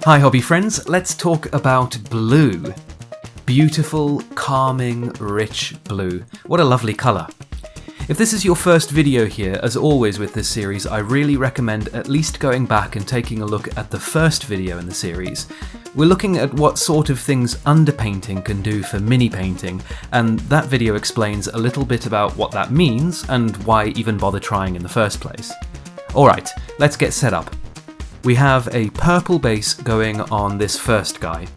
Hi hobby friends, let's talk about blue. Beautiful, calming, rich blue. What a lovely colour. If this is your first video here, as always with this series, I really recommend at least going back and taking a look at the first video in the series. We're looking at what sort of things underpainting can do for mini painting, and that video explains a little bit about what that means and why even bother trying in the first place. Alright, let's get set up. We have a purple base going on this first guy.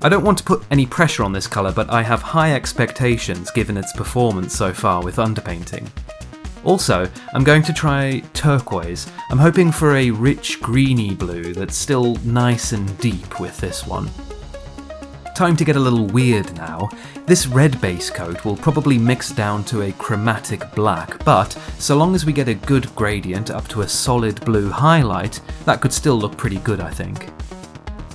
I don't want to put any pressure on this colour, but I have high expectations given its performance so far with underpainting. Also, I'm going to try turquoise. I'm hoping for a rich greeny blue that's still nice and deep with this one. Time to get a little weird now. This red base coat will probably mix down to a chromatic black, but so long as we get a good gradient up to a solid blue highlight, that could still look pretty good, I think.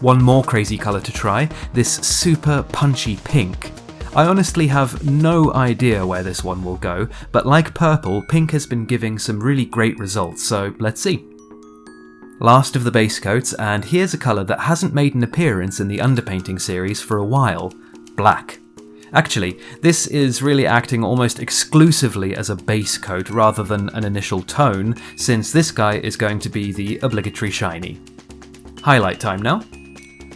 One more crazy colour to try, this super punchy pink. I honestly have no idea where this one will go, but like purple, pink has been giving some really great results, so let's see. Last of the base coats, and here's a colour that hasn't made an appearance in the underpainting series for a while, black. Actually, this is really acting almost exclusively as a base coat rather than an initial tone, since this guy is going to be the obligatory shiny. Highlight time now.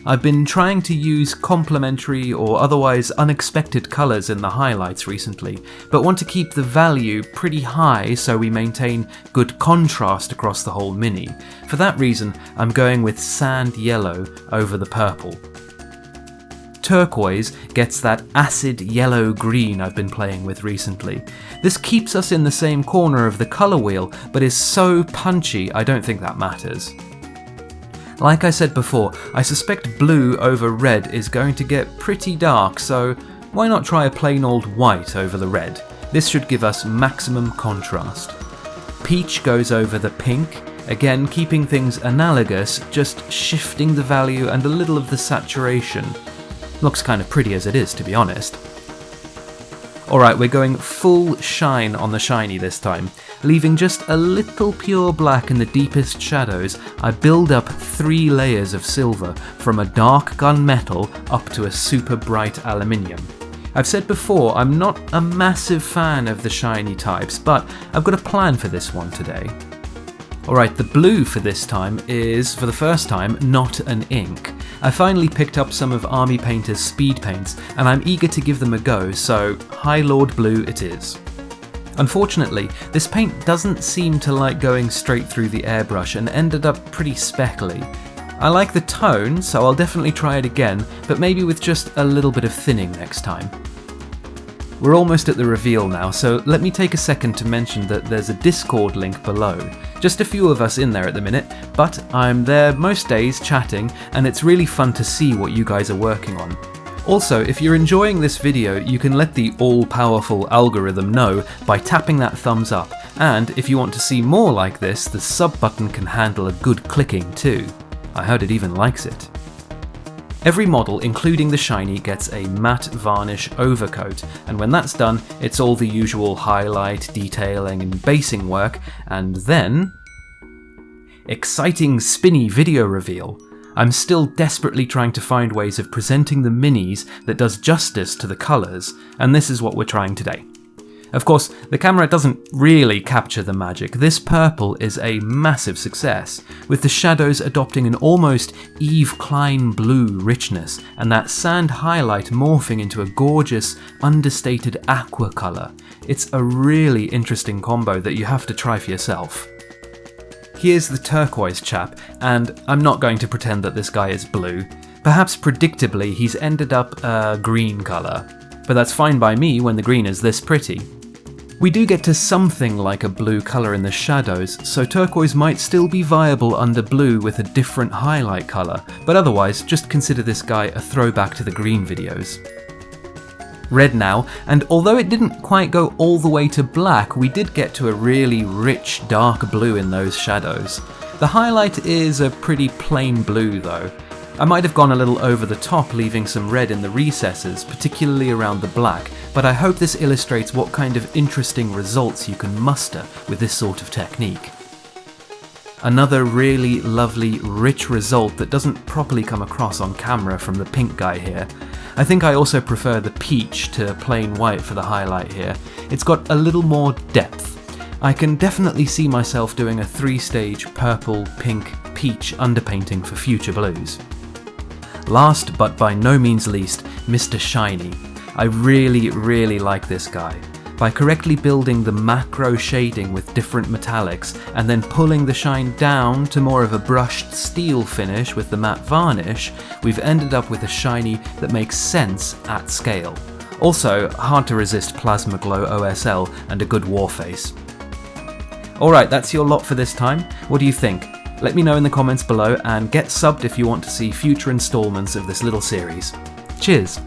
I've been trying to use complementary or otherwise unexpected colours in the highlights recently, but want to keep the value pretty high so we maintain good contrast across the whole mini. For that reason, I'm going with sand yellow over the purple. Turquoise gets that acid yellow-green I've been playing with recently. This keeps us in the same corner of the colour wheel, but is so punchy I don't think that matters. Like I said before, I suspect blue over red is going to get pretty dark, so why not try a plain old white over the red? This should give us maximum contrast. Peach goes over the pink, again keeping things analogous, just shifting the value and a little of the saturation. Looks kind of pretty as it is, to be honest. Alright, we're going full shine on the shiny this time. Leaving just a little pure black in the deepest shadows, I build up 3 layers of silver, from a dark gunmetal up to a super bright aluminium. I've said before, I'm not a massive fan of the shiny types, but I've got a plan for this one today. Alright, the blue for this time is, for the first time, not an ink. I finally picked up some of Army Painter's speed paints, and I'm eager to give them a go, so Highlord blue it is. Unfortunately, this paint doesn't seem to like going straight through the airbrush and ended up pretty speckly. I like the tone, so I'll definitely try it again, but maybe with just a little bit of thinning next time. We're almost at the reveal now, so let me take a second to mention that there's a Discord link below. Just a few of us in there at the minute, but I'm there most days chatting, and it's really fun to see what you guys are working on. Also, if you're enjoying this video, you can let the all-powerful algorithm know by tapping that thumbs up, and if you want to see more like this, the sub button can handle a good clicking too. I heard it even likes it. Every model, including the shiny, gets a matte varnish overcoat, and when that's done, it's all the usual highlight, detailing and basing work, and then... exciting spinny video reveal. I'm still desperately trying to find ways of presenting the minis that does justice to the colours, and this is what we're trying today. Of course, the camera doesn't really capture the magic. This purple is a massive success, with the shadows adopting an almost Yves Klein blue richness, and that sand highlight morphing into a gorgeous, understated aqua colour. It's a really interesting combo that you have to try for yourself. Here's the turquoise chap, and I'm not going to pretend that this guy is blue. Perhaps predictably he's ended up a green colour, but that's fine by me when the green is this pretty. We do get to something like a blue colour in the shadows, so turquoise might still be viable under blue with a different highlight colour, but otherwise just consider this guy a throwback to the green videos. Red now, and although it didn't quite go all the way to black, we did get to a really rich dark blue in those shadows. The highlight is a pretty plain blue though. I might have gone a little over the top, leaving some red in the recesses, particularly around the black, but I hope this illustrates what kind of interesting results you can muster with this sort of technique. Another really lovely, rich result that doesn't properly come across on camera from the pink guy here. I think I also prefer the peach to plain white for the highlight here. It's got a little more depth. I can definitely see myself doing a 3-stage purple, pink, peach underpainting for future blues. Last but by no means least, Mr. Shiny. I really like this guy. By correctly building the macro shading with different metallics and then pulling the shine down to more of a brushed steel finish with the matte varnish, we've ended up with a shiny that makes sense at scale. Also, hard to resist Plasma Glow OSL and a good war face. Alright, that's your lot for this time. What do you think? Let me know in the comments below and get subbed if you want to see future installments of this little series. Cheers!